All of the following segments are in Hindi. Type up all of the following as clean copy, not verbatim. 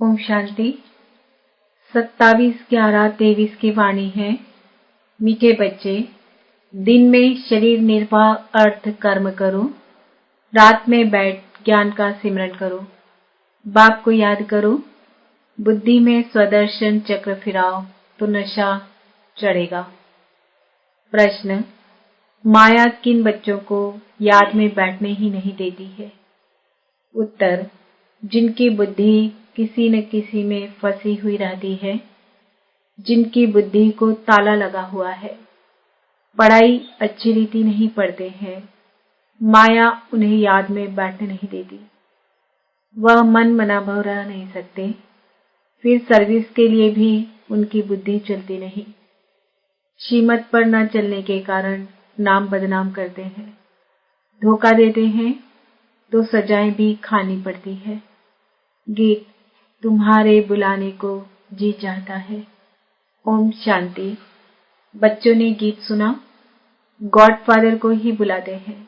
ओम शांति। 27/11/23 की वाणी है। मीठे बच्चे, दिन में शरीर निर्वाह अर्थ कर्म करो, रात में बैठ ज्ञान का सिमरन करो। बाप को याद करो, बुद्धि में स्वदर्शन चक्र फिराओ तो नशा चढ़ेगा। प्रश्न, माया किन बच्चों को याद में बैठने ही नहीं देती है? उत्तर, जिनकी बुद्धि किसी न किसी में फंसी हुई रहती है, जिनकी बुद्धि को ताला लगा हुआ है, पढ़ाई अच्छी रीति नहीं पढ़ते हैं, माया उन्हें याद में बैठने नहीं देती। वह मन मना भव रह नहीं सकते, फिर सर्विस के लिए भी उनकी बुद्धि चलती नहीं। श्रीमत पर न चलने के कारण नाम बदनाम करते हैं, धोखा देते हैं तो सजाएं भी खानी पड़ती है। गीत तुम्हारे बुलाने को जी चाहता है। ओम शांति। बच्चों ने गीत सुना, गॉड फादर को ही बुलाते हैं,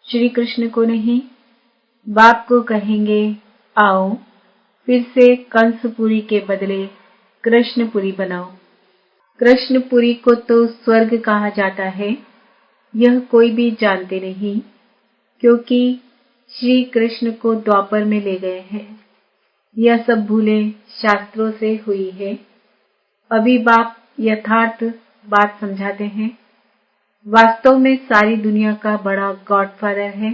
श्री कृष्ण को नहीं। बाप को कहेंगे आओ फिर से कंसपुरी के बदले कृष्णपुरी बनाओ। कृष्णपुरी को तो स्वर्ग कहा जाता है, यह कोई भी जानते नहीं, क्योंकि श्री कृष्ण को द्वापर में ले गए हैं। यह सब भूलें शास्त्रों से हुई है। अभी बाप यथार्थ बात समझाते हैं। वास्तव में सारी दुनिया का बड़ा गॉड फादर है।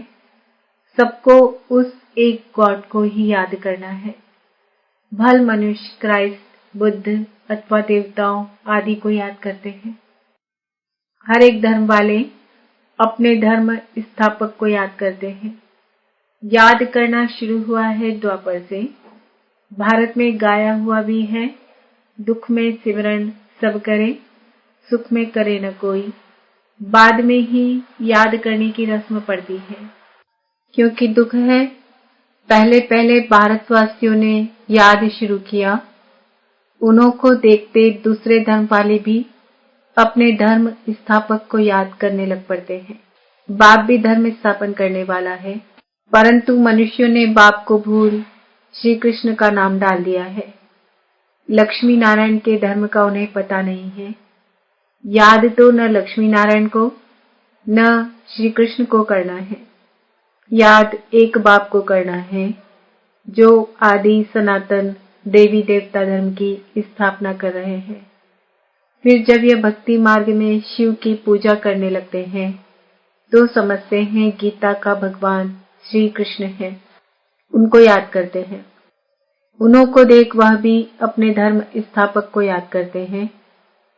सबको उस एक गॉड को ही याद करना है। भल मनुष्य क्राइस्ट, बुद्ध अथवा देवताओं आदि को याद करते हैं। हर एक धर्म वाले अपने धर्म स्थापक को याद करते हैं। याद करना शुरू हुआ है द्वापर से, भारत में गाया हुआ भी है। दुख में सिमरन सब करे, सुख में करे न कोई। बाद में ही याद करने की रस्म पड़ती है, क्योंकि दुख है। पहले पहले भारतवासियों ने याद शुरू किया, उन्हों को देखते दूसरे धर्म वाले भी अपने धर्म स्थापक को याद करने लग पड़ते हैं। बाप भी धर्म स्थापन करने वाला है, परंतु मनुष्यों ने बाप को भूल श्री कृष्ण का नाम डाल दिया है। लक्ष्मी नारायण के धर्म का उन्हें पता नहीं है। याद तो न लक्ष्मी नारायण को न श्री कृष्ण को करना है, याद एक बाप को करना है, जो आदि सनातन देवी देवता धर्म की स्थापना कर रहे हैं। फिर जब यह भक्ति मार्ग में शिव की पूजा करने लगते हैं, तो समझते हैं गीता का भगवान श्री कृष्ण है, उनको याद करते हैं। उन्हों को देख वह भी अपने धर्म स्थापक को याद करते हैं।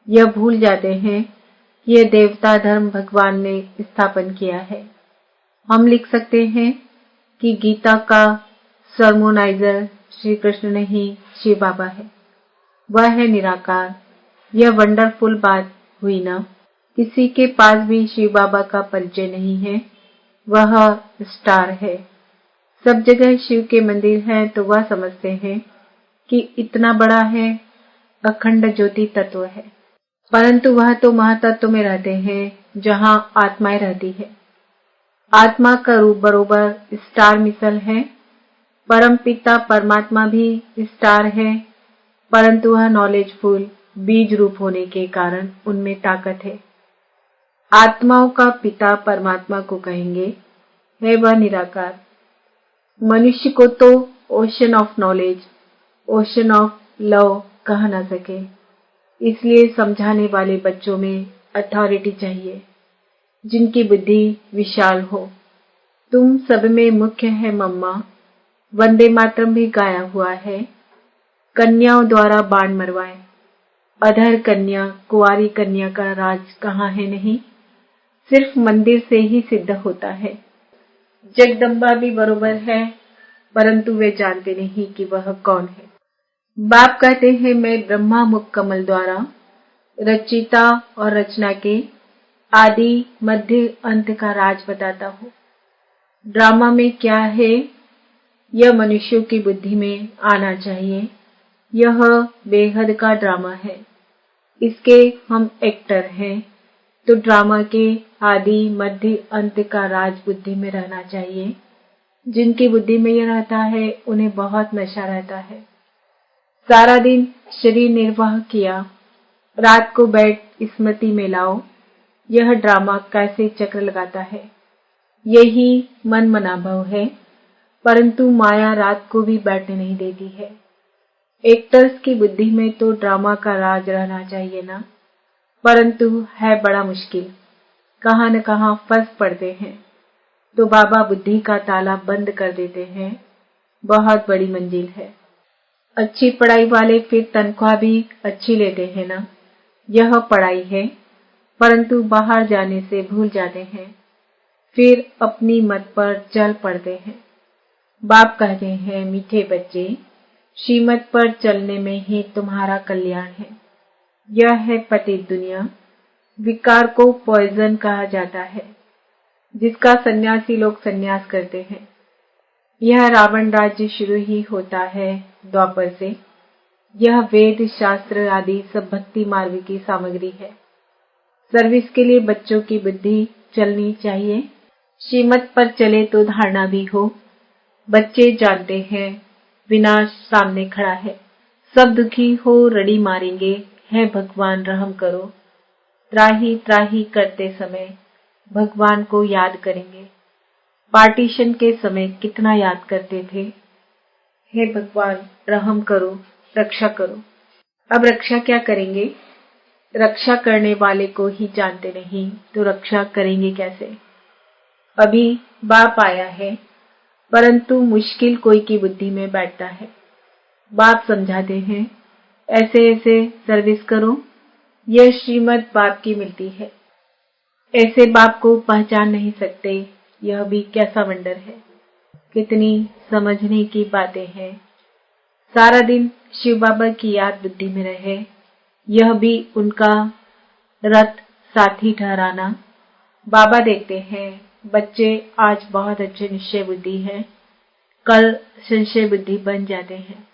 यह भूल जाते हैं यह देवता धर्म भगवान ने स्थापन किया है। हम लिख सकते हैं कि गीता का सर्मोनाइजर श्री कृष्ण नहीं, शिव बाबा है। वह है निराकार। यह वंडरफुल बात हुई ना। किसी के पास भी शिव बाबा का परिचय नहीं है। वह स्टार है। सब जगह शिव के मंदिर हैं, तो वह समझते हैं कि इतना बड़ा है, अखंड ज्योति तत्व है। परंतु वह तो महातत्व में रहते हैं जहां आत्माएं रहती है। आत्मा का रूप बरोबर स्टार मिसल है। परम पिता परमात्मा भी स्टार है, परंतु वह नॉलेजफुल बीज रूप होने के कारण उनमें ताकत है। आत्माओं का पिता परमात्मा को कहेंगे, है वह निराकार। मनुष्य को तो ocean of knowledge, ocean of love कह न सके, इसलिए समझाने वाले बच्चों में अथॉरिटी चाहिए, जिनकी बुद्धि विशाल हो। तुम सब में मुख्य है मम्मा। वंदे मातरम भी गाया हुआ है। कन्याओं द्वारा बाण मरवाए। अधर कन्या, कुंवारी कन्या का राज कहाँ है नहीं, सिर्फ मंदिर से ही सिद्ध होता है। जगदम्बा भी बरोबर है, परंतु वे जानते नहीं कि वह कौन है। बाप कहते हैं मैं ब्रह्मा मुख कमल द्वारा रचिता और रचना के आदि मध्य अंत का राज बताता हूँ। ड्रामा में क्या है, यह मनुष्यों की बुद्धि में आना चाहिए। यह बेहद का ड्रामा है, इसके हम एक्टर हैं, तो ड्रामा के आदि मध्य अंत का राज बुद्धि में रहना चाहिए। जिनकी बुद्धि में यह रहता है, उन्हें बहुत नशा रहता है। सारा दिन शरीर निर्वाह किया, रात को बैठ स्मृति में लाओ। यह ड्रामा कैसे चक्र लगाता है। यही मन मनाभव है, परंतु माया रात को भी बैठने नहीं देती है। एक्टर्स की बुद्धि में तो ड्रामा का राज रहना चाहिए ना, परंतु है बड़ा मुश्किल। कहाँ न कहाँ फंस पड़ते हैं तो बाबा बुद्धि का ताला बंद कर देते हैं। बहुत बड़ी मंजिल है। अच्छी पढ़ाई वाले फिर तनख्वाह भी अच्छी लेते हैं ना। यह पढ़ाई है, परंतु बाहर जाने से भूल जाते हैं, फिर अपनी मत पर चल पड़ते हैं। बाप कहते हैं, मीठे बच्चे, श्रीमत पर चलने में ही तुम्हारा कल्याण है। यह है पतित दुनिया। विकार को पॉइजन कहा जाता है, जिसका सन्यासी लोग सन्यास करते हैं। यह रावण राज्य शुरू ही होता है द्वापर से। यह वेद शास्त्र आदि सब भक्ति मार्ग की सामग्री है। सर्विस के लिए बच्चों की बुद्धि चलनी चाहिए। श्रीमत पर चले तो धारणा भी हो। बच्चे जानते हैं विनाश सामने खड़ा है। सब दुखी हो रड़ी मारेंगे, है भगवान रहम करो। त्राही त्राही करते समय भगवान को याद करेंगे। पार्टीशन के समय कितना याद करते थे, हे भगवान रहम करो, रक्षा करो। अब रक्षा क्या करेंगे? रक्षा करने वाले को ही जानते नहीं तो रक्षा करेंगे कैसे? अभी बाप आया है, परंतु मुश्किल कोई की बुद्धि में बैठता है। बाप समझाते हैं, ऐसे ऐसे सर्विस करो। यह श्रीमत बाप की मिलती है। ऐसे बाप को पहचान नहीं सकते, यह भी कैसा वंडर है। कितनी समझने की बातें हैं। सारा दिन शिव बाबा की याद बुद्धि में रहे, यह भी उनका रथ साथी ठहराना। बाबा देखते हैं बच्चे आज बहुत अच्छे निश्चय बुद्धि है, कल संशय बुद्धि बन जाते हैं।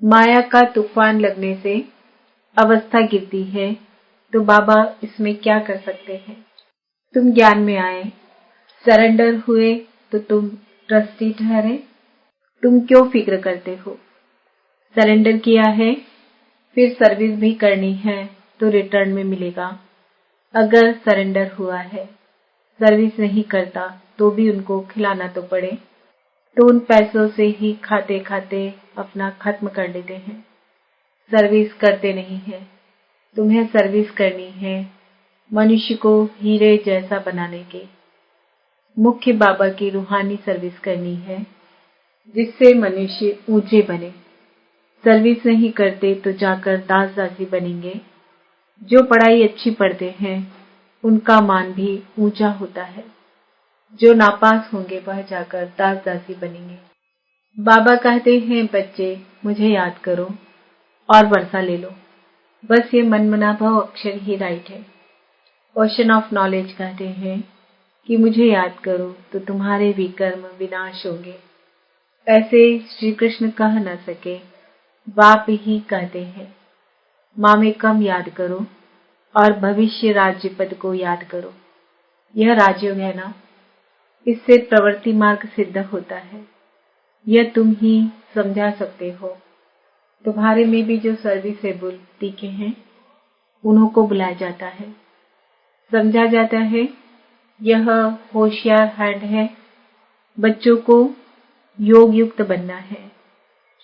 माया का तूफान लगने से अवस्था गिरती है, तो बाबा इसमें क्या कर सकते हैं? तुम ज्ञान में आए, सरेंडर हुए तो तुम ट्रस्टी ठहरे। तुम क्यों फिक्र करते हो? सरेंडर किया है, फिर सर्विस भी करनी है तो रिटर्न में मिलेगा। अगर सरेंडर हुआ है, सर्विस नहीं करता तो भी उनको खिलाना तो पड़े, तो उन पैसों से ही खाते खाते अपना खत्म कर लेते हैं। सर्विस करते नहीं है। तुम्हें सर्विस करनी है मनुष्य को हीरे जैसा बनाने के। मुख्य बाबा की रूहानी सर्विस करनी है, जिससे मनुष्य ऊंचे बने। सर्विस नहीं करते तो जाकर दास दासी बनेंगे। जो पढ़ाई अच्छी पढ़ते हैं उनका मान भी ऊंचा होता है। जो नापास होंगे वह जाकर दास दासी बनेंगे। बाबा कहते हैं, बच्चे मुझे याद करो और वर्षा ले लो। बस ये मनमनाभव अक्षर ही राइट है। ओशन ऑफ नॉलेज कहते हैं कि मुझे याद करो तो तुम्हारे विकर्म विनाश होंगे। ऐसे श्री कृष्ण कह न सके, बाप ही कहते हैं। माँ में कम याद करो और भविष्य राज्य पद को याद करो। यह राजयोग है ना, इससे प्रवृत्ति मार्ग सिद्ध होता है। यह तुम ही समझा सकते हो। तुम्हारे में भी जो सर्विसेबल दिखे हैं उन्हों को बुलाया जाता है, समझा जाता है। यह होशियार हैंड है। बच्चों को योग युक्त बनना है।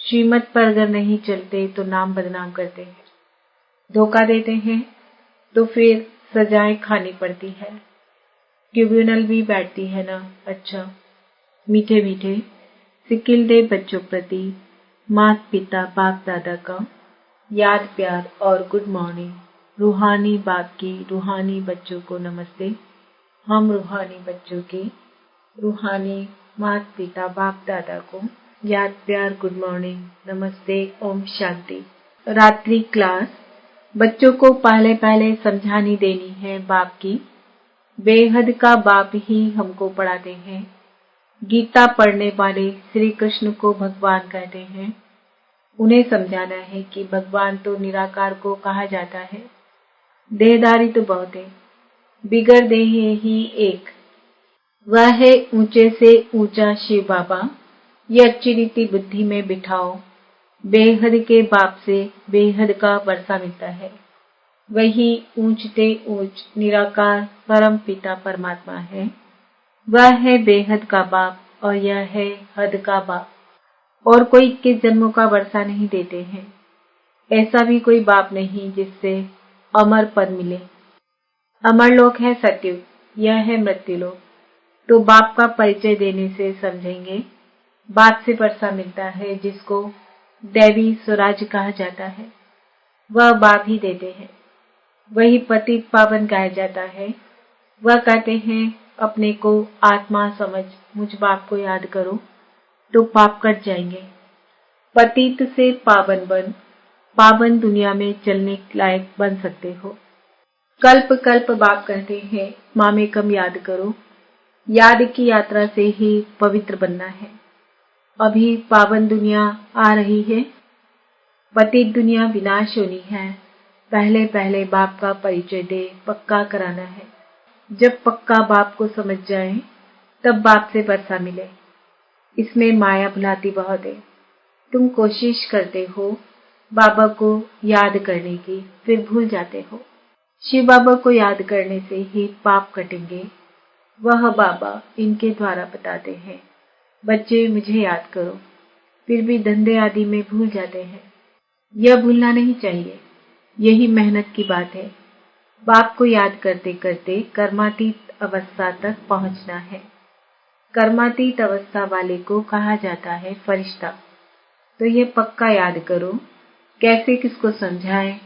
श्रीमत पर अगर नहीं चलते तो नाम बदनाम करते हैं, धोखा देते हैं, तो फिर सजाएं खानी पड़ती है। ट्रिब्यूनल भी बैठती है ना। अच्छा, मीठे मीठे सिक्किल दे बच्चों प्रति माता पिता बाप दादा का याद प्यार और गुड मॉर्निंग। रूहानी बाप की रूहानी बच्चों को नमस्ते। हम रूहानी बच्चों के रूहानी माता पिता बाप दादा को याद प्यार गुड मॉर्निंग नमस्ते ओम शांति। रात्रि क्लास बच्चों को पहले पहले समझानी देनी है बाप की। बेहद का बाप ही हमको पढ़ाते हैं। गीता पढ़ने वाले श्री कृष्ण को भगवान कहते हैं। उन्हें समझाना है कि भगवान तो निराकार को कहा जाता है। देहधारी तो बहुत है, बिगड़ देह ही एक। वह है ऊंचे से ऊंचा शिव बाबा। ये अच्छी रीति बुद्धि में बिठाओ। बेहद के बाप से बेहद का वर्षा मिलता है। वही ऊंचते ऊंच निराकार परम पिता परमात्मा है। वह है बेहद का बाप और यह है हद का बाप। और कोई 21 जन्मों का वर्षा नहीं देते हैं। ऐसा भी कोई बाप नहीं जिससे अमर पद मिले। अमर लोक है सतयुग, यह है मृत्युलोक। तो बाप का परिचय देने से समझेंगे। बाप से वर्षा मिलता है जिसको दैवी स्वराज कहा जाता है। वह बाप ही देते हैं। वही पतित पावन गाया जाता है। वह कहते हैं अपने को आत्मा समझ मुझ बाप को याद करो तो पाप कट जाएंगे। पतित से पावन बन पावन दुनिया में चलने लायक बन सकते हो। कल्प कल्प बाप कहते हैं मामेकम याद करो। याद की यात्रा से ही पवित्र बनना है। अभी पावन दुनिया आ रही है। पतित दुनिया विनाश होनी है। पहले पहले बाप का परिचय दे, पक्का कराना है। जब पक्का बाप को समझ जाए तब बाप से वर्षा मिले। इसमें माया भुलाती बहुत है। तुम कोशिश करते हो बाबा को याद करने की, फिर भूल जाते हो। शिव बाबा को याद करने से ही पाप कटेंगे। वह बाबा इनके द्वारा बताते हैं बच्चे मुझे याद करो, फिर भी धंधे आदि में भूल जाते हैं। यह भूलना नहीं चाहिए। यही मेहनत की बात है। बाप को याद करते करते कर्मातीत अवस्था तक पहुंचना है। कर्मातीत अवस्था वाले को कहा जाता है फरिश्ता। तो ये पक्का याद करो। कैसे किसको समझाएं?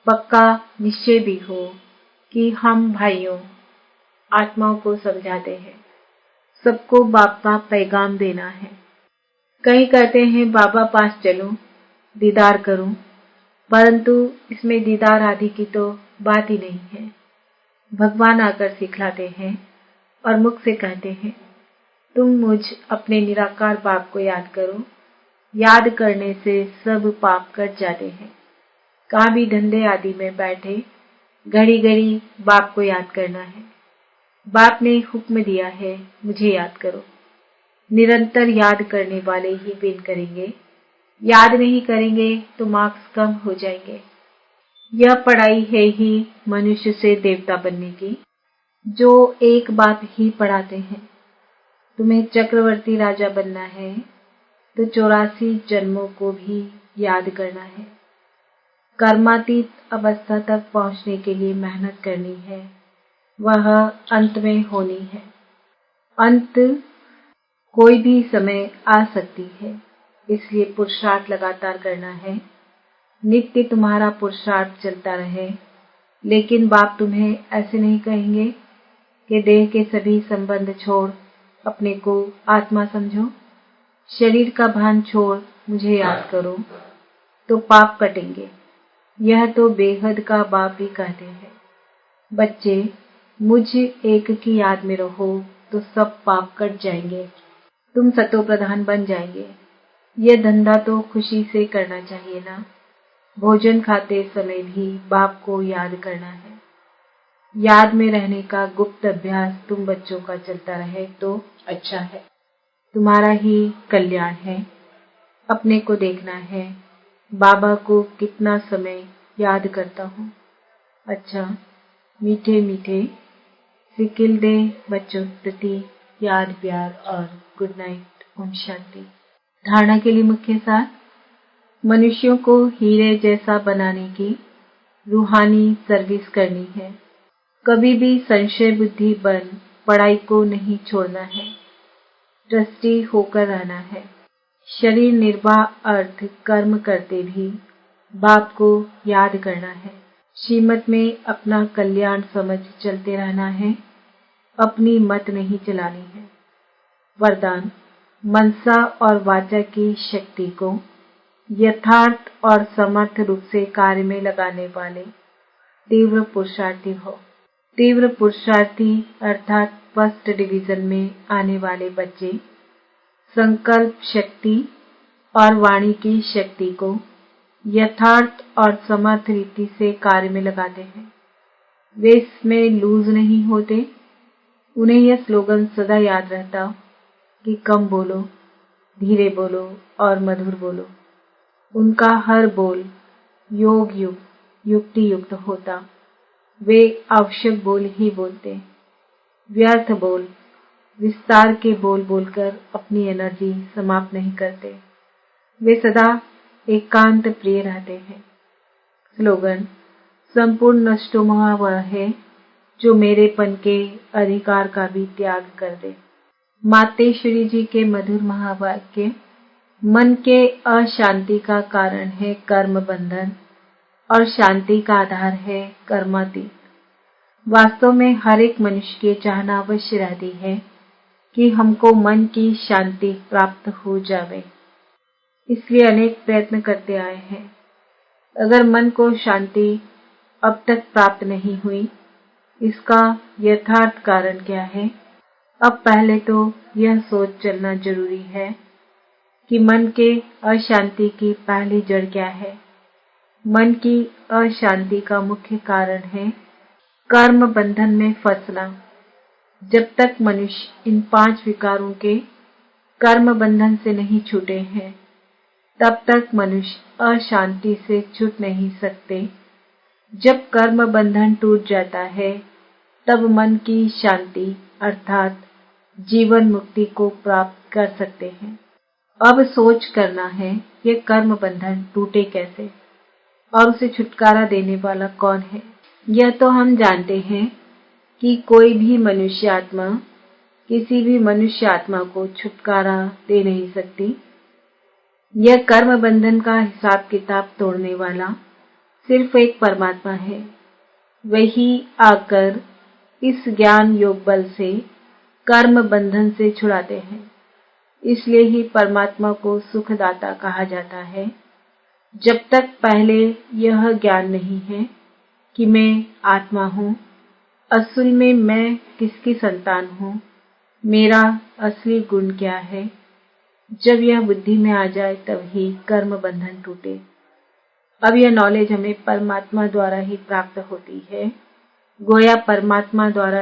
पक्का निश्चय भी हो कि हम भाइयों आत्माओं को समझाते हैं। सबको बाप का पैगाम देना है। कई कहते हैं बाबा पास चलूं, दीदार करूं, परंतु इसमें दीदार आदि की तो बात ही नहीं है। भगवान आकर सिखलाते हैं और मुख से कहते हैं तुम मुझ अपने निराकार बाप को याद करो। याद करने से सब पाप कट जाते हैं। कहाँ भी धंधे आदि में बैठे घड़ी घड़ी बाप को याद करना है। बाप ने हुक्म दिया है मुझे याद करो। निरंतर याद करने वाले ही विन करेंगे। याद नहीं करेंगे तो मार्क्स कम हो जाएंगे। यह पढ़ाई है ही मनुष्य से देवता बनने की, जो एक बात ही पढ़ाते हैं। तुम्हें चक्रवर्ती राजा बनना है तो 84 जन्मों को भी याद करना है। कर्मातीत अवस्था तक पहुंचने के लिए मेहनत करनी है। वह अंत में होनी है। अंत कोई भी समय आ सकती है, इसलिए पुरुषार्थ लगातार करना है। नित्य तुम्हारा पुरुषार्थ चलता रहे। लेकिन बाप तुम्हें ऐसे नहीं कहेंगे कि देह के सभी संबंध छोड़ अपने को आत्मा समझो, शरीर का भान छोड़ मुझे याद करो तो पाप कटेंगे। यह तो बेहद का बाप भी कहते हैं बच्चे मुझ एक की याद में रहो तो सब पाप कट जाएंगे। तुम सतो प्रधान बन जाएंगे। यह धंधा तो खुशी से करना चाहिए ना। भोजन खाते समय भी बाप को याद करना है। याद में रहने का गुप्त अभ्यास तुम बच्चों का चलता रहे तो अच्छा है। तुम्हारा ही कल्याण है। अपने को देखना है बाबा को कितना समय याद करता हूँ। अच्छा, मीठे मीठे सिकिल दे बच्चों प्रति याद प्यार और गुड नाइट। ओम शांति। धारणा के लिए मुख्य सार। मनुष्यों को हीरे जैसा बनाने की रूहानी सर्विस करनी है। कभी भी संशय बुद्धि बन पढ़ाई को नहीं छोड़ना है। ट्रस्टी होकर रहना है। शरीर निर्वाह अर्थ कर्म करते भी बाप को याद करना है। श्रीमत में अपना कल्याण समझ चलते रहना है। अपनी मत नहीं चलानी है। वरदान। मनसा और वाचा की शक्ति को यथार्थ और समर्थ रूप से कार्य में लगाने वाले तीव्र पुरुषार्थी हो। तीव्र पुरुषार्थी अर्थात फर्स्ट डिवीजन में आने वाले बच्चे संकल्प शक्ति और वाणी की शक्ति को यथार्थ और समर्थ रीति से कार्य में लगाते हैं। वे इसमें लूज नहीं होते। उन्हें यह स्लोगन सदा याद रहता कि कम बोलो, धीरे बोलो और मधुर बोलो। उनका हर बोल योग युक्त युक्ति युक्त होता। वे आवश्यक बोल ही बोलते, व्यर्थ बोल, विस्तार के बोल बोलकर अपनी एनर्जी समाप्त नहीं करते। वे सदा एकांत प्रिय रहते हैं। स्लोगन: संपूर्ण नष्टो मोह वह है जो मेरेपन के अधिकार का भी त्याग कर दे। मातेश्वरी जी के मधुर महावाक्य: मन के अशांति का कारण है कर्म बंधन और शांति का आधार है कर्मातीत। वास्तव में हर एक मनुष्य की चाहना अवश्य रहती है कि हमको मन की शांति प्राप्त हो जावे, इसलिए अनेक प्रयत्न करते आए हैं। अगर मन को शांति अब तक प्राप्त नहीं हुई, इसका यथार्थ कारण क्या है? अब पहले तो यह सोच चलना जरूरी है कि मन के अशांति की पहली जड़ क्या है। मन की अशांति का मुख्य कारण है कर्म बंधन में फंसना। जब तक मनुष्य इन 5 विकारों के कर्म बंधन से नहीं छूटे हैं, तब तक मनुष्य अशांति से छूट नहीं सकते। जब कर्म बंधन टूट जाता है, तब मन की शांति अर्थात जीवन मुक्ति को प्राप्त कर सकते हैं। अब सोच करना है, यह कर्म बंधन टूटे कैसे और उसे छुटकारा देने वाला कौन है। यह तो हम जानते हैं कि कोई भी मनुष्य आत्मा किसी भी मनुष्य आत्मा को छुटकारा दे नहीं सकती। यह कर्म बंधन का हिसाब किताब तोड़ने वाला सिर्फ एक परमात्मा है। वही आकर इस ज्ञान योग बल से कर्म बंधन से छुड़ाते हैं। इसलिए ही परमात्मा को सुखदाता कहा जाता है। जब तक पहले यह ज्ञान नहीं है कि मैं आत्मा हूँ, असल में मैं किसकी संतान हूँ, मेरा असली गुण क्या है, जब यह बुद्धि में आ जाए तब ही कर्म बंधन टूटे। अब यह नॉलेज हमें परमात्मा द्वारा ही प्राप्त होती है। गोया परमात्मा द्वारा